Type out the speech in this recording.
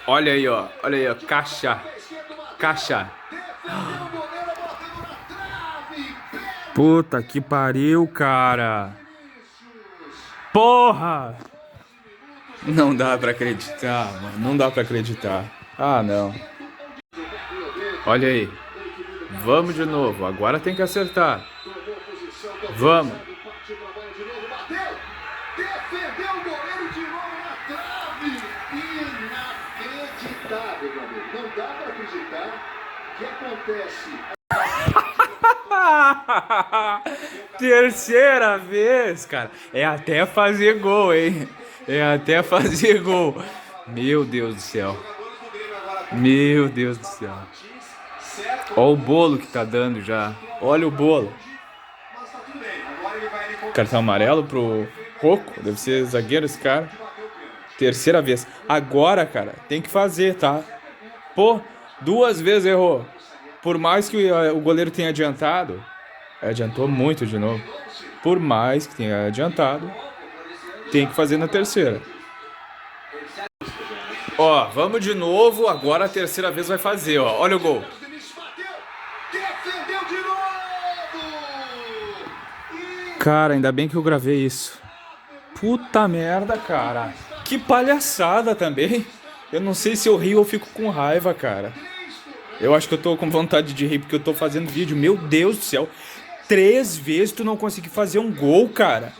Olha aí, ó, caixa, caixa. Puta que pariu, cara. Porra! Não dá pra acreditar, mano. Não dá pra acreditar. Ah, não. Olha aí. Vamos de novo. Agora tem que acertar. Vamos. Defendeu o goleiro de novo na trave. Inacreditável, meu amigo. Não dá para acreditar. O que acontece? Terceira vez, cara. É até fazer gol, hein? É até fazer gol. Meu Deus do céu. Meu Deus do céu. Olha o bolo que tá dando já. Olha o bolo. Cartão amarelo pro Coco. Deve ser zagueiro esse cara. Terceira vez. Agora, cara, tem que fazer, tá? Pô, duas vezes errou. Por mais que o goleiro tenha adiantado, adiantou muito de novo. Por mais que tenha adiantado, tem que fazer na terceira. Ó, vamos de novo. Agora a terceira vez vai fazer, ó. Olha o gol. Defendeu de novo. Cara, ainda bem que eu gravei isso. Puta merda, cara. Que palhaçada também. Eu não sei se eu rio ou fico com raiva, cara. Eu acho que eu tô com vontade de rir porque eu tô fazendo vídeo. Meu Deus do céu. 3 vezes tu não conseguiu fazer um gol, cara.